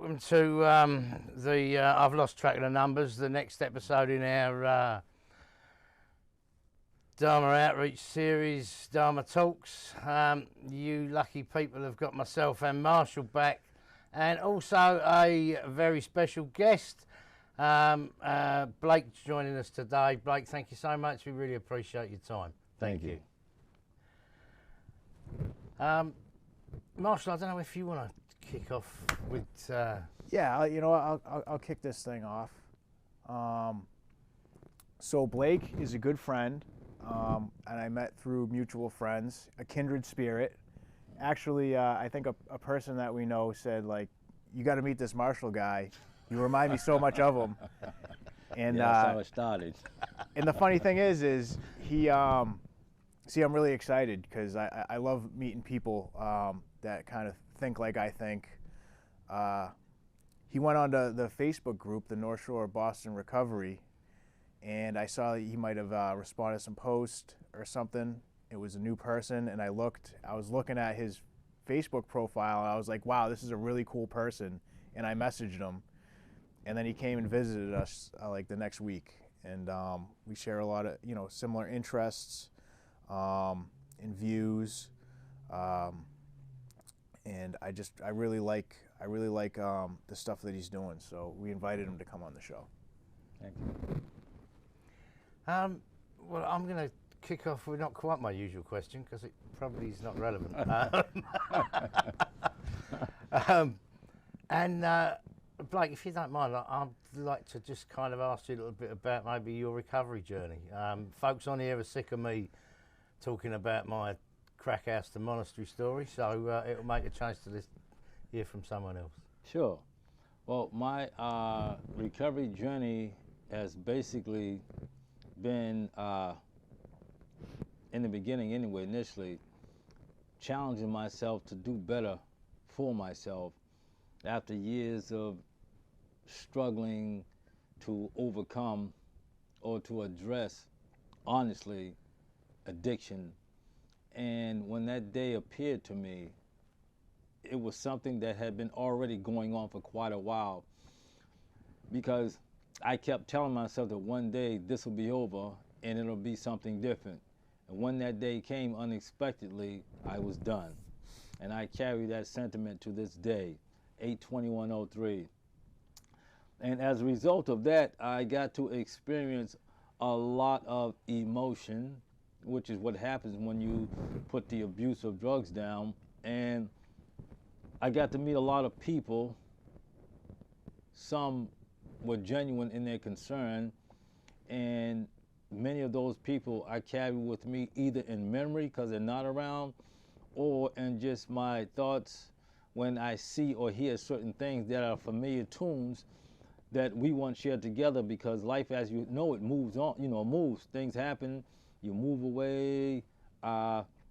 welcome to I've lost track of the numbers, the next episode in our Dharma Outreach series, Dharma Talks. You lucky people have got myself and Marshall back, and also a very special guest. Blake's joining us today. Blake, thank you so much. We really appreciate your time. Thank you. Marshall, I don't know if you want to kick off with... Yeah, I'll kick this thing off. So Blake is a good friend, and I met through mutual friends, a kindred spirit. Actually, I think a person that we know said, like, you got to meet this Marshall guy. You remind me so much of him. And yeah, that's how it started. And the funny thing is he, see, I'm really excited because I love meeting people that kind of think like I think. He went on to the Facebook group, the North Shore Boston Recovery, and I saw that he might have responded to some post or something. It was a new person, and I was looking at his Facebook profile, and I was like, wow, this is a really cool person, and I messaged him. And then he came and visited us like the next week, and we share a lot of similar interests and views, and I really like the stuff that he's doing. So we invited him to come on the show. Thank you. Well, I'm going to kick off with not quite my usual question because it probably is not relevant. Blake, if you don't mind, I'd like to just kind of ask you a little bit about maybe your recovery journey. Folks on here are sick of me talking about my crack house to monastery story, so it'll make a change to hear from someone else. Sure. Well, my recovery journey has basically been, in the beginning anyway, initially, challenging myself to do better for myself after years of struggling to overcome or to address, honestly, addiction. And when that day appeared to me, it was something that had been already going on for quite a while, because I kept telling myself that one day this will be over and it'll be something different. And when that day came unexpectedly, I was done. And I carry that sentiment to this day, 8/21/03. And as a result of that, I got to experience a lot of emotion, which is what happens when you put the abuse of drugs down. And I got to meet a lot of people. Some were genuine in their concern, and many of those people I carry with me either in memory because they're not around, or in just my thoughts when I see or hear certain things that are familiar tunes that we once shared together, because life, as you know, it moves on, moves. Things happen, you move away,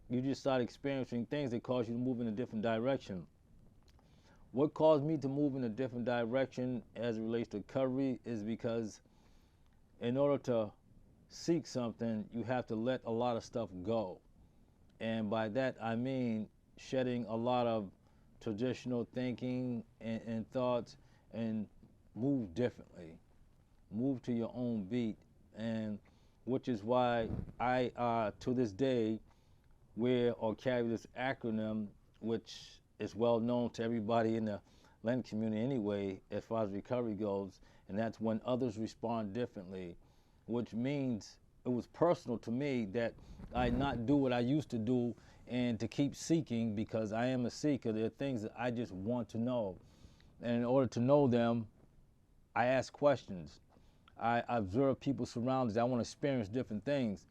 you just start experiencing things that cause you to move in a different direction. What caused me to move in a different direction as it relates to recovery is because in order to seek something, you have to let a lot of stuff go. And by that, I mean shedding a lot of traditional thinking and thoughts, and move differently, move to your own beat. And which is why I, to this day, wear or carry this acronym, which is well known to everybody in the Len community anyway, as far as recovery goes, and that's when others respond differently, which means it was personal to me that I not do what I used to do and to keep seeking, because I am a seeker. There are things that I just want to know. And in order to know them, I ask questions. I observe people's surroundings. I want to experience different things.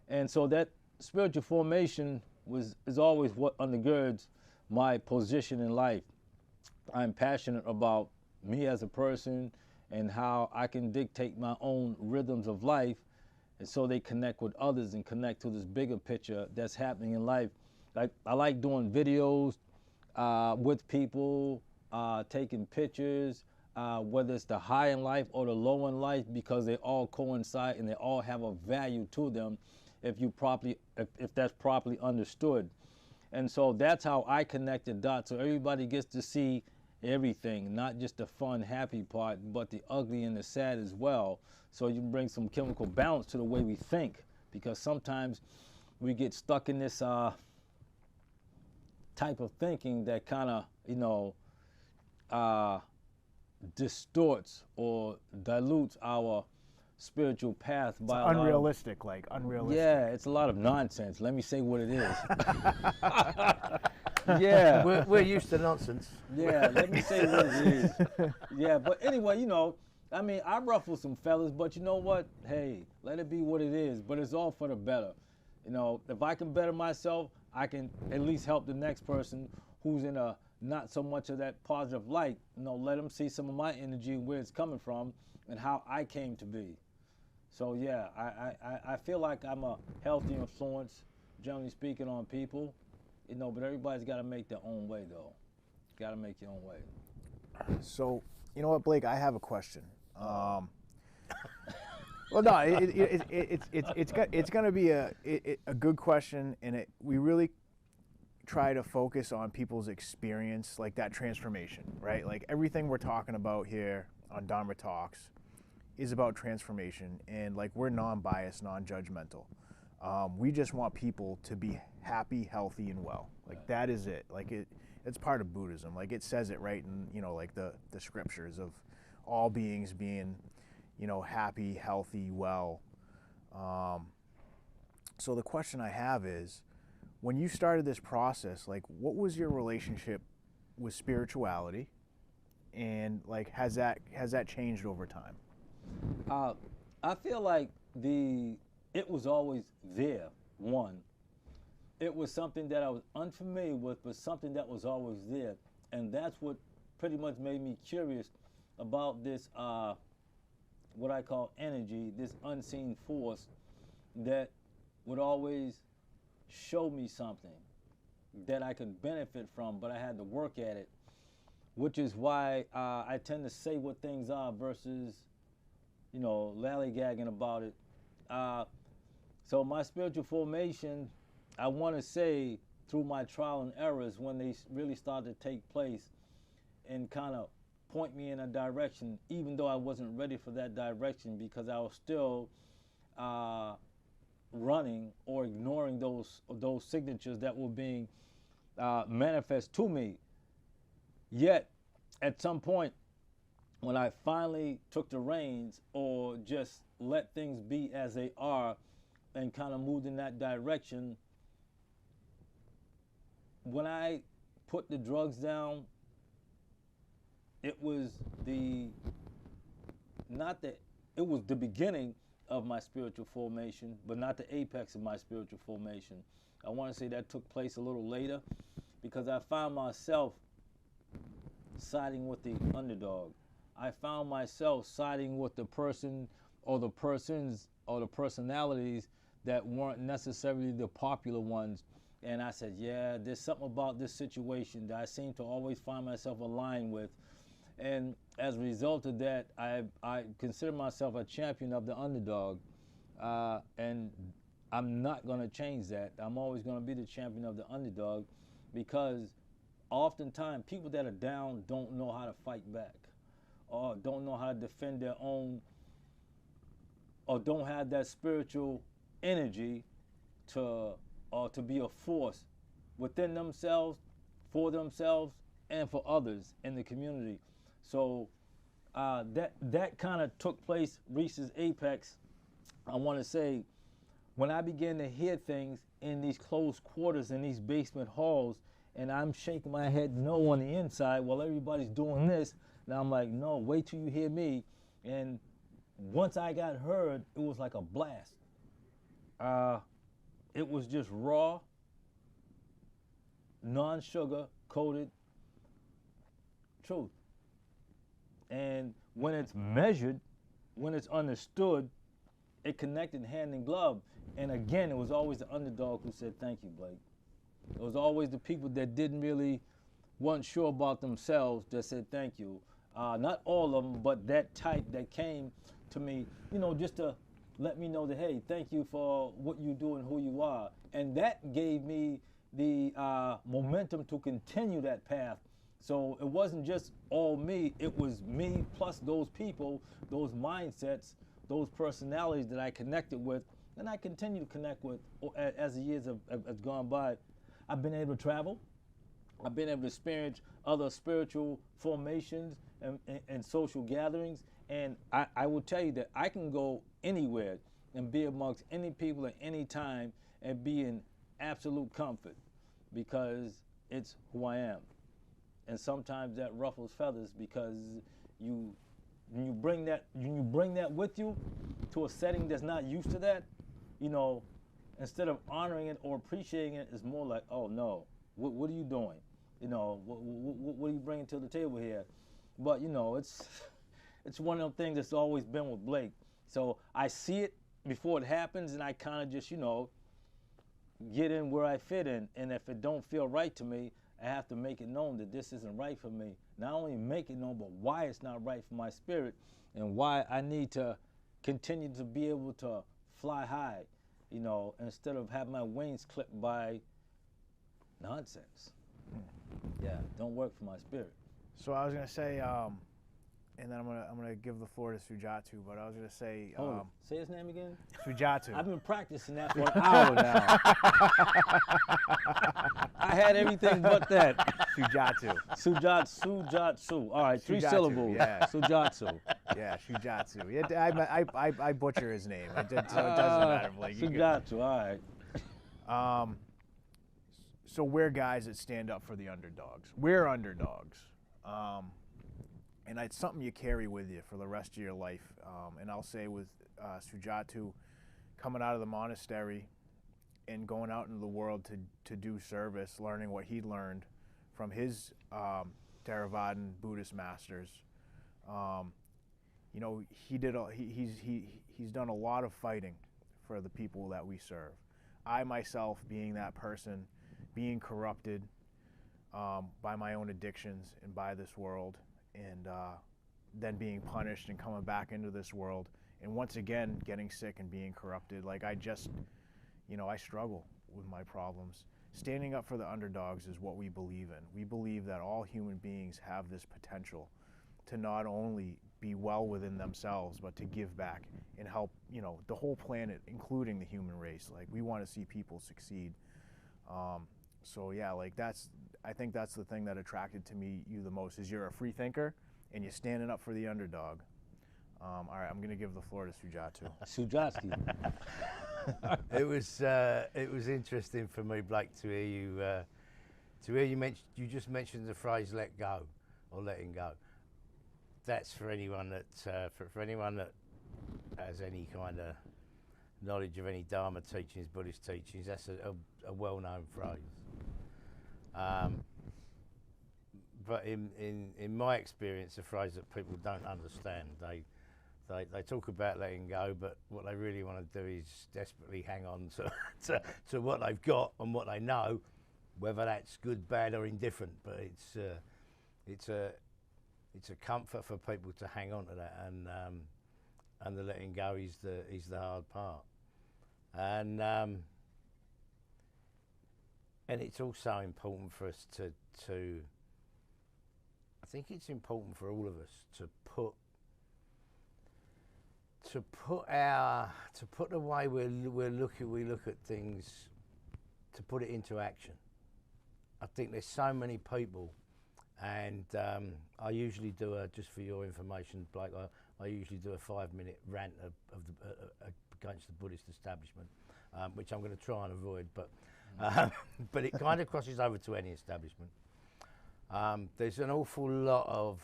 And so that spiritual formation is always what undergirds my position in life. I'm passionate about me as a person and how I can dictate my own rhythms of life, and so they connect with others and connect to this bigger picture that's happening in life. I like doing videos with people, taking pictures, whether it's the high in life or the low in life, because they all coincide and they all have a value to them if that's properly understood. And so that's how I connect the dots, so everybody gets to see everything, not just the fun, happy part, but the ugly and the sad as well. So you bring some chemical balance to the way we think, because sometimes we get stuck in this type of thinking that kind of, distorts or dilutes our spiritual path by Unrealistic, like unrealistic. Yeah, it's a lot of nonsense. Let me say what it is. Yeah. We're used to nonsense. Yeah, let me say what it is. Yeah, but anyway, I mean, I ruffle some feathers, but you know what? Hey, let it be what it is. But it's all for the better. If I can better myself, I can at least help the next person who's in a not so much of that positive light. Let them see some of my energy, where it's coming from, and how I came to be. So yeah, I feel like I'm a healthy influence, generally speaking, on people. But everybody's got to make their own way, though. Got to make your own way. So, you know what, Blake? I have a question. Well, no, it's going to be a good question, and we really try to focus on people's experience, like that transformation, right? Like everything we're talking about here on Dharma Talks is about transformation, and like we're non-biased, non-judgmental. We just want people to be happy, healthy, and well. Like that is it. Like it's part of Buddhism. Like it says it right in like the scriptures of all beings being happy, healthy, well. So the question I have is, when you started this process, like what was your relationship with spirituality, and like has that changed over time? I feel like it was always there. One, it was something that I was unfamiliar with, but something that was always there, and that's what pretty much made me curious about this what I call energy, this unseen force that would always show me something that I could benefit from, but I had to work at it, which is why I tend to say what things are versus, lollygagging about it. So my spiritual formation, I want to say, through my trial and errors, when they really started to take place and kind of point me in a direction, even though I wasn't ready for that direction, because I was still running or ignoring those signatures that were being manifest to me. Yet, at some point, when I finally took the reins, or just let things be as they are, and kind of moved in that direction, when I put the drugs down, it was the beginning of my spiritual formation, but not the apex of my spiritual formation. I want to say that took place a little later, because I found myself siding with the underdog. I found myself siding with the person or the persons or the personalities that weren't necessarily the popular ones. And I said, yeah, there's something about this situation that I seem to always find myself aligned with. And as a result of that, I consider myself a champion of the underdog. And I'm not going to change that. I'm always going to be the champion of the underdog, because oftentimes people that are down don't know how to fight back, or don't know how to defend their own, or don't have that spiritual energy to be a force within themselves, for themselves, and for others in the community. So that kind of took place, reached its apex, I want to say, when I began to hear things in these closed quarters, in these basement halls, and I'm shaking my head no on the inside while everybody's doing this. Now I'm like, no, wait till you hear me. And once I got heard, it was like a blast. It was just raw, non-sugar coated truth. And when it's measured, when it's understood, it connected hand in glove. And again, it was always the underdog who said, thank you, Blake. It was always the people that weren't sure about themselves that said thank you. Not all of them, but that type that came to me, just to let me know that, hey, thank you for what you do and who you are. And that gave me the momentum to continue that path So it wasn't just all me, it was me plus those people, those mindsets, those personalities that I connected with, and I continue to connect with as the years have gone by. I've been able to travel. I've been able to experience other spiritual formations and social gatherings. And I will tell you that I can go anywhere and be amongst any people at any time and be in absolute comfort because it's who I am. And sometimes that ruffles feathers because when you bring that with you to a setting that's not used to that, you know, instead of honoring it or appreciating it, it's more like, oh no, what are you doing? You know, what are you bringing to the table here? But you know, it's one of them things that's always been with Blake. So I see it before it happens, and I kind of just, you know, get in where I fit in. And if it don't feel right to me, I have to make it known that this isn't right for me. Not only make it known, but why it's not right for my spirit, and why I need to continue to be able to fly high, you know, instead of having my wings clipped by nonsense. Yeah, don't work for my spirit. So I was gonna say, and then I'm gonna give the floor to Sujatu, but I was gonna say, Say his name again. Sujatu. I've been practicing that for an hour now. I had everything but that. Sujatu. Sujatsu. All right, 3 Sujatsu, syllables. yeah. Sujatsu. Yeah, Sujatsu. Yeah, I butcher his name. So it doesn't matter, Blake. Sujatsu. All right. So we're guys that stand up for the underdogs. We're underdogs. And it's something you carry with you for the rest of your life. And I'll say with Sujatu coming out of the monastery and going out into the world to do service, learning what he learned from his Theravadan Buddhist masters. You know, he's done a lot of fighting for the people that we serve. I myself, being that person, being corrupted by my own addictions and by this world, and then being punished and coming back into this world, and once again getting sick and being corrupted. Like I just, you know, I struggle with my problems. Standing up for the underdogs is what we believe in. We believe that all human beings have this potential to not only be well within themselves, but to give back and help, you know, the whole planet, including the human race. Like we want to see people succeed. So yeah, like I think that's the thing that attracted to you the most, is you're a free thinker and you're standing up for the underdog. All right, I'm gonna give the floor to Sujatu. Sujatsu. It was interesting for me, Blake, to hear you mention. You just mentioned the phrase "let go" or "letting go." That's for anyone that for anyone that has any kind of knowledge of any Dharma teachings, Buddhist teachings. That's a well-known phrase. But in my experience, a phrase that people don't understand. They talk about letting go, but what they really want to do is desperately hang on to what they've got and what they know, whether that's good, bad, or indifferent. But it's a comfort for people to hang on to that, and the letting go is the hard part. And it's also important for us to I think it's important for all of us to put the way we look at things, to put it into action. I think there's so many people, and I usually do just for your information, Blake, I usually do a 5-minute rant against the Buddhist establishment, which I'm going to try and avoid, but it kind of crosses over to any establishment. There's an awful lot of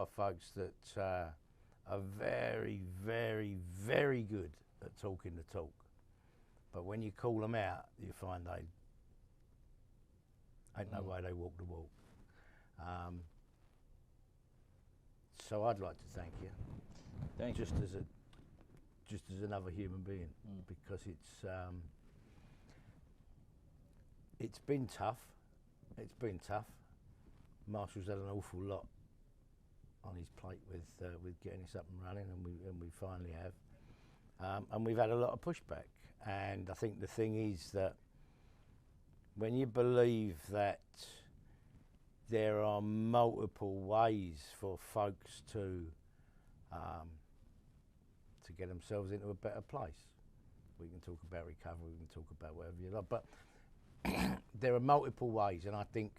folks that are very, very, very good at talking the talk, but when you call them out, you find they ain't no way they walk the walk. So I'd like to thank you. Thank you. Just as another human being, because it's been tough. It's been tough. Marshall's had an awful lot on his plate with getting us up and running, and we finally have. And we've had a lot of pushback. And I think the thing is that when you believe that there are multiple ways for folks to get themselves into a better place. We can talk about recovery, we can talk about whatever you like, but there are multiple ways, and I think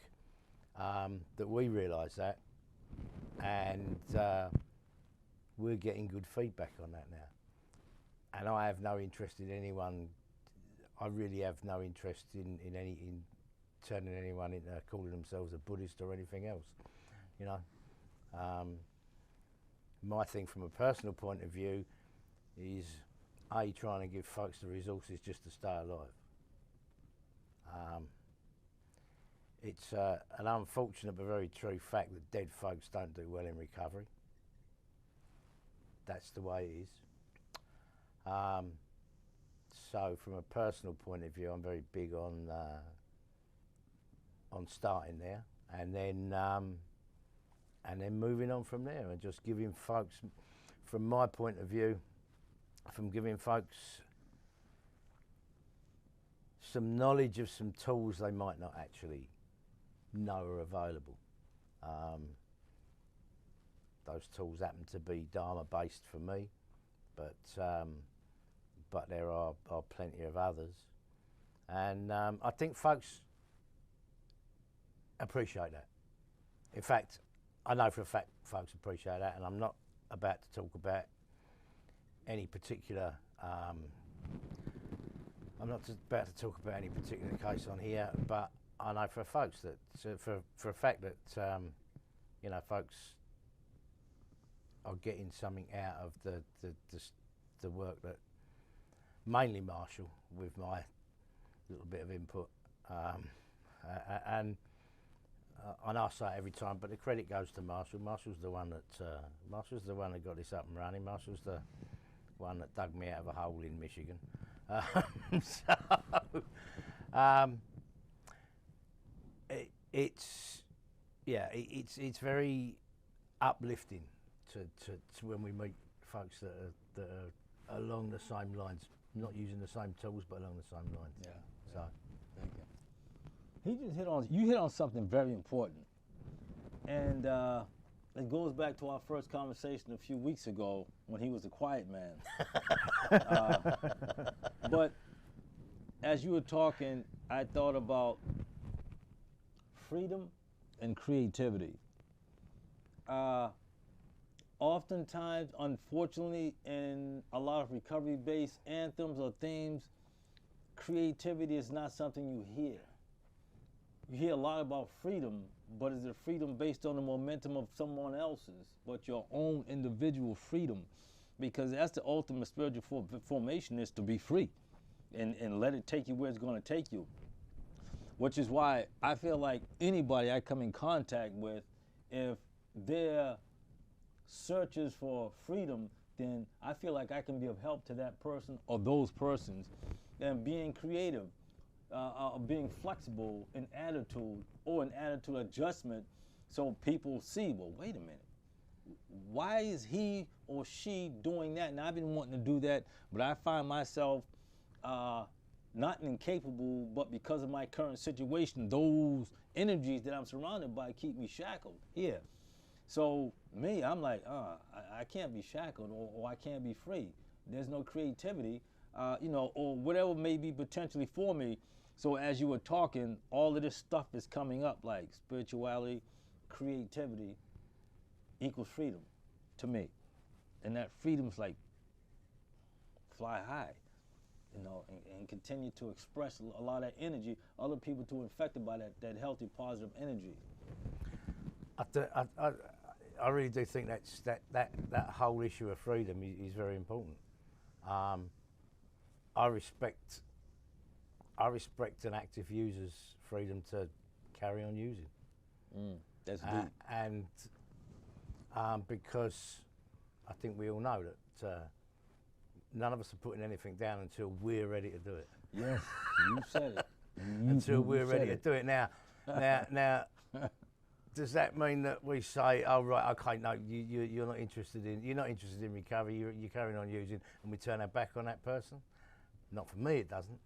that we realise that, and we're getting good feedback on that now. And I have no interest in anyone. I really have no interest in turning anyone into calling themselves a Buddhist or anything else. You know, my thing from a personal point of view is trying to give folks the resources just to stay alive. It's an unfortunate but very true fact that dead folks don't do well in recovery. That's the way it is. So from a personal point of view, I'm very big on starting there, and then moving on from there, and just giving folks, from my point of view, from giving folks some knowledge of some tools they might not actually know are available. Those tools happen to be Dharma based for me, but there are plenty of others, and I think folks appreciate that. In fact, I know for a fact folks appreciate that, and I'm not about to talk about any particular case on here, but I know for folks that for a fact that you know, folks are getting something out of the work that mainly Marshall, with my little bit of input, and I say it every time, but the credit goes to Marshall. Marshall's the one that got this up and running. Marshall's the one that dug me out of a hole in Michigan. It's very uplifting to when we meet folks that are along the same lines, not using the same tools, but along the same lines. Yeah. So, thank you. You hit on something very important, and it goes back to our first conversation a few weeks ago when he was a quiet man. But as you were talking, I thought about freedom and creativity. Oftentimes, unfortunately, in a lot of recovery-based anthems or themes, creativity is not something you hear. You hear a lot about freedom, but is it freedom based on the momentum of someone else's, but your own individual freedom? Because that's the ultimate spiritual formation, is to be free and let it take you where it's going to take you. Which is why I feel like anybody I come in contact with, if they're searches for freedom, then I feel like I can be of help to that person or those persons. And being creative, being flexible in attitude, or an attitude adjustment, so people see, well, wait a minute, why is he or she doing that? And I've been wanting to do that, but I find myself not incapable, but because of my current situation, those energies that I'm surrounded by keep me shackled here. So me, I'm like, I can't be shackled, or I can't be free. There's no creativity, you know, or whatever may be potentially for me. So as you were talking, all of this stuff is coming up, like spirituality, creativity equals freedom to me. And that freedom's like fly high, you know, and continue to express a lot of that energy, other people to infected by that healthy, positive energy. I really do think that whole issue of freedom is very important. I respect an active user's freedom to carry on using. That's deep. And because I think we all know that none of us are putting anything down until we're ready to do it. Yes, you said it. Until we're ready to do it. Now, does that mean that we say, oh right, okay, no, you're not interested in recovery, you're carrying on using, and we turn our back on that person? Not for me, it doesn't.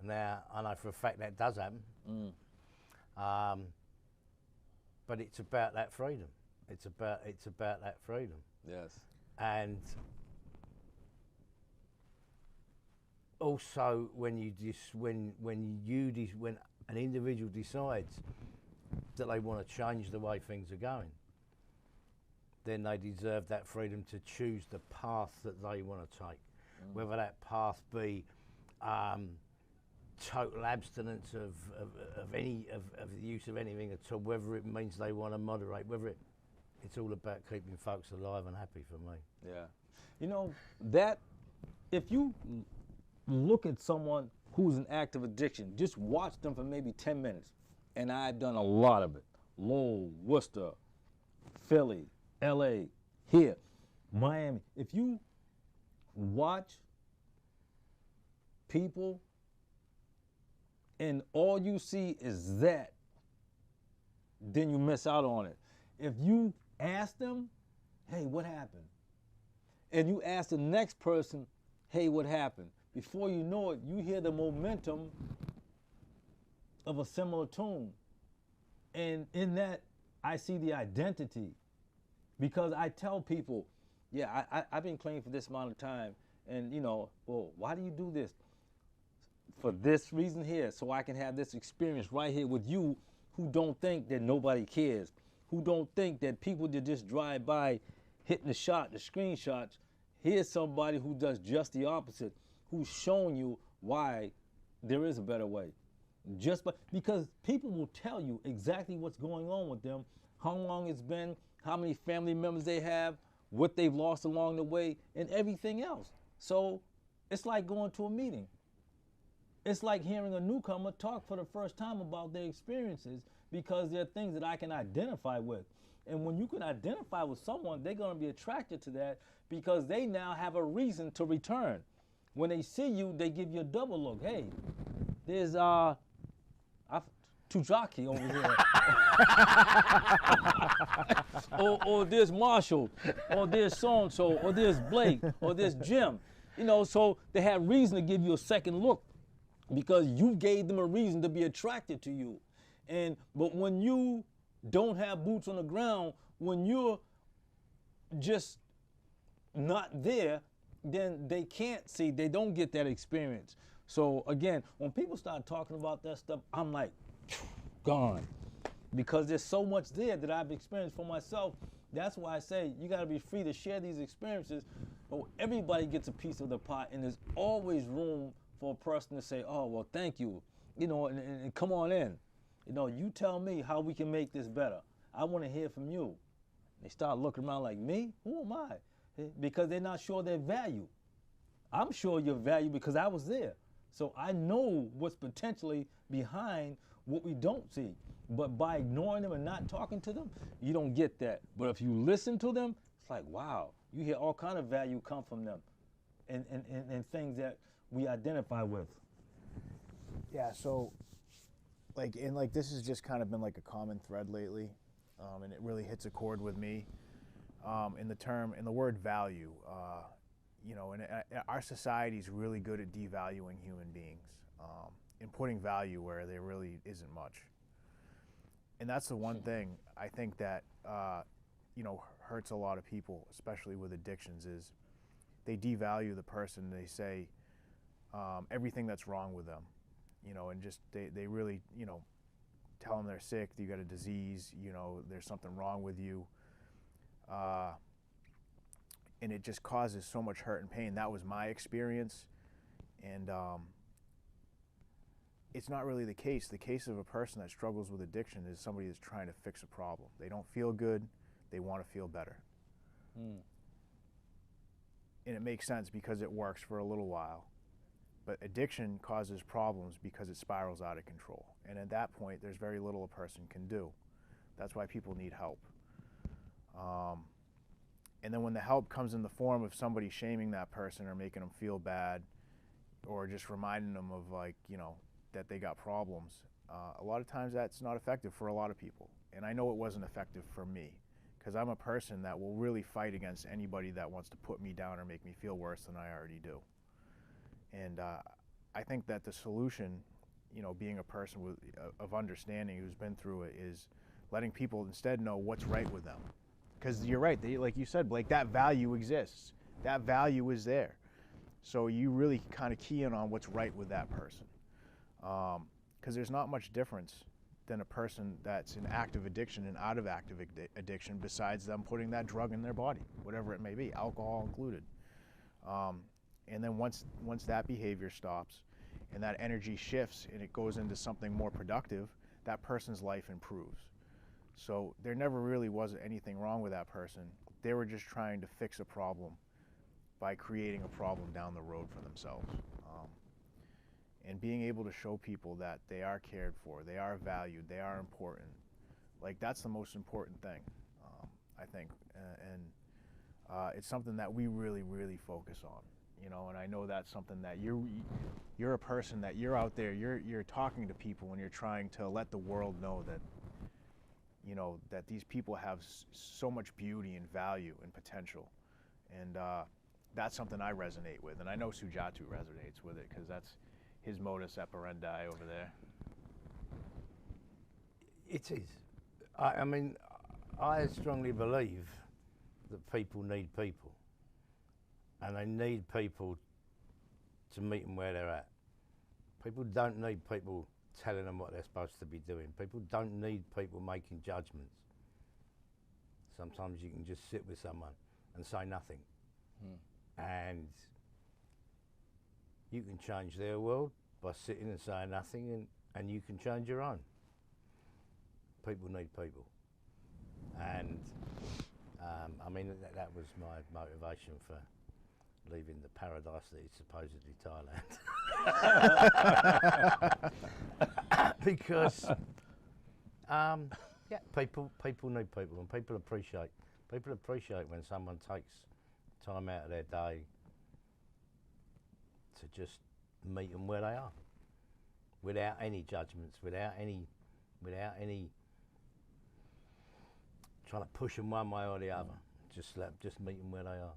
Now, I know for a fact that does happen. but it's about that freedom. It's about that freedom. Yes. And also, when an individual decides that they want to change the way things are going, then they deserve that freedom to choose the path that they want to take, whether that path be total abstinence of the use of anything at all, whether it means they want to moderate, it's all about keeping folks alive and happy for me. Yeah. You know, that, if you look at someone who's in active addiction, just watch them for maybe 10 minutes. And I've done a lot of it. Lowell, Worcester, Philly, LA, here, Miami. If you watch people and all you see is that, then you miss out on it. If you ask them, hey, what happened? And you ask the next person, hey, what happened? Before you know it, you hear the momentum of a similar tune. And in that, I see the identity. Because I tell people, yeah, I've been clean for this amount of time. And, you know, well, why do you do this? For this reason here, so I can have this experience right here with you who don't think that nobody cares, who don't think that people that just drive by hitting the screenshots. Here's somebody who does just the opposite, who's showing you why there is a better way. Because people will tell you exactly what's going on with them, how long it's been, how many family members they have, what they've lost along the way, and everything else. So it's like going to a meeting. It's like hearing a newcomer talk for the first time about their experiences, because there are things that I can identify with. And when you can identify with someone, they're going to be attracted to that because they now have a reason to return. When they see you, they give you a double look. Hey, there's Tujaki over here. or there's Marshall, or there's so-and-so, or there's Blake, or there's Jim. You know, so they have reason to give you a second look because you gave them a reason to be attracted to you. But when you don't have boots on the ground, when you're just not there, then they can't see, they don't get that experience. So again, when people start talking about that stuff, I'm like, gone. Because there's so much there that I've experienced for myself. That's why I say you gotta be free to share these experiences. But everybody gets a piece of the pie, and there's always room for a person to say, oh, well, thank you, you know, and come on in. You know, you tell me how we can make this better. I wanna hear from you. They start looking around like, me? Who am I? Because they're not sure their value. I'm sure your value because I was there. So I know what's potentially behind what we don't see. But by ignoring them and not talking to them, you don't get that. But if you listen to them, it's like, wow, you hear all kind of value come from them and things that we identify with. Yeah, so this has just kind of been like a common thread lately, and it really hits a chord with me. In the word value, you know, and our society is really good at devaluing human beings, and putting value where there really isn't much. And that's the one thing I think that, you know, hurts a lot of people, especially with addictions, is they devalue the person. They say everything that's wrong with them, you know, and just they really, you know, tell them they're sick, you got a disease, you know, there's something wrong with you. And it just causes so much hurt and pain. That was my experience. And it's not really the case. The case of a person that struggles with addiction is somebody that's trying to fix a problem. They don't feel good, they want to feel better. And it makes sense because it works for a little while. But addiction causes problems because it spirals out of control. And at that point, there's very little a person can do. That's why people need help. And then when the help comes in the form of somebody shaming that person or making them feel bad or just reminding them of, like, you know, that they got problems, a lot of times that's not effective for a lot of people. And I know it wasn't effective for me because I'm a person that will really fight against anybody that wants to put me down or make me feel worse than I already do. And I think that the solution, you know, being a person of understanding who's been through it, is letting people instead know what's right with them. Because you're right, like you said, Blake, that value exists. That value is there. So you really kind of key in on what's right with that person. Because there's not much difference than a person that's in active addiction and out of active addiction besides them putting that drug in their body, whatever it may be, alcohol included. And then once that behavior stops and that energy shifts and it goes into something more productive, that person's life improves. So there never really was anything wrong with that person. They were just trying to fix a problem by creating a problem down the road for themselves. And being able to show people that they are cared for, they are valued, they are important. Like, that's the most important thing, I think. It's something that we really, really focus on, you know, and I know that's something that you're a person that you're out there, you're talking to people and you're trying to let the world know that, you know, that these people have so much beauty and value and potential. And that's something I resonate with, and I know Sujatu resonates with it because that's his modus operandi over there. It is. I mean, I strongly believe that people need people, and they need people to meet them where they're at. People don't need people telling them what they're supposed to be doing. People don't need people making judgments. Sometimes you can just sit with someone and say nothing. And you can change their world by sitting and saying nothing, and you can change your own. People need people. And I mean, that was my motivation for leaving the paradise that is supposedly Thailand. Because, yeah, people need people, and people appreciate when someone takes time out of their day to just meet them where they are, without any judgments, without any trying to push them one way or the other. Just meet them where they are,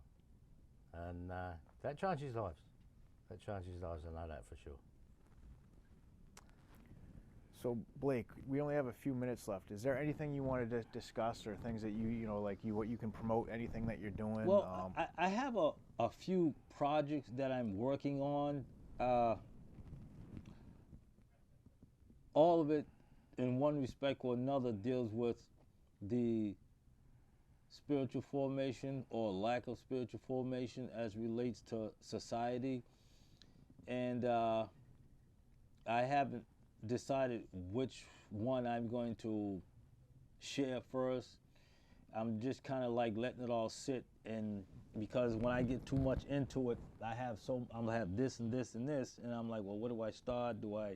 and that changes lives. That changes lives. I know that for sure. So Blake, we only have a few minutes left. Is there anything you wanted to discuss, or things that what you can promote? Anything that you're doing? Well, I have a few projects that I'm working on. All of it, in one respect or another, deals with the spiritual formation or lack of spiritual formation as relates to society. And I haven't decided which one I'm going to share first. I'm just kind of like letting it all sit, and because when I get too much into it, I'm gonna have this and this and this, and I'm like, well, where do I start? Do I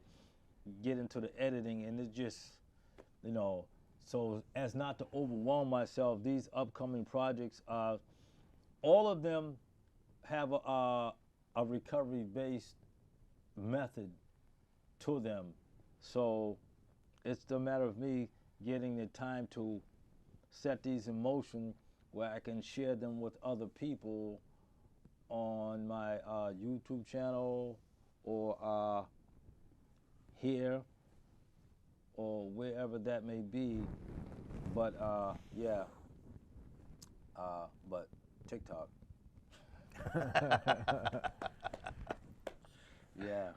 get into the editing? And it's just, you know, so as not to overwhelm myself, these upcoming projects, all of them have a recovery-based method to them. So it's a matter of me getting the time to set these in motion where I can share them with other people on my YouTube channel or here or wherever that may be. But yeah, but TikTok. Yeah.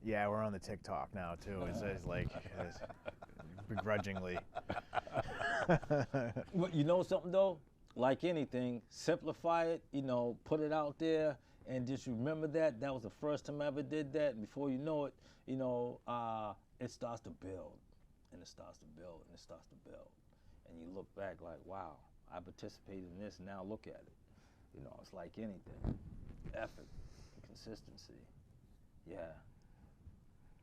Yeah, we're on the TikTok now too. It's like begrudgingly. Well, you know something though? Like anything, simplify it, you know, put it out there, and just remember that was the first time I ever did that. Before you know it, you know, it starts to build, and it starts to build, and it starts to build. And you look back like, wow, I participated in this, and now look at it. You know, it's like anything. Effort, consistency. Yeah.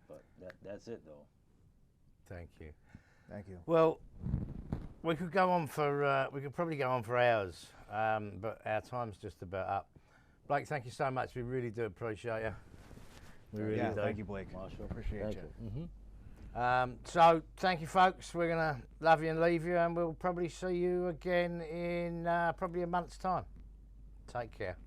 But that's it though. Thank you. Thank you. Well, we could go on for we could probably go on for hours, but our time's just about up. Blake, thank you so much. We really do appreciate you. We really do. Thank you, Blake. Marshall, Appreciate thank you. Mm-hmm. So thank you, folks. We're gonna love you and leave you, and we'll probably see you again in probably a month's time. Take care.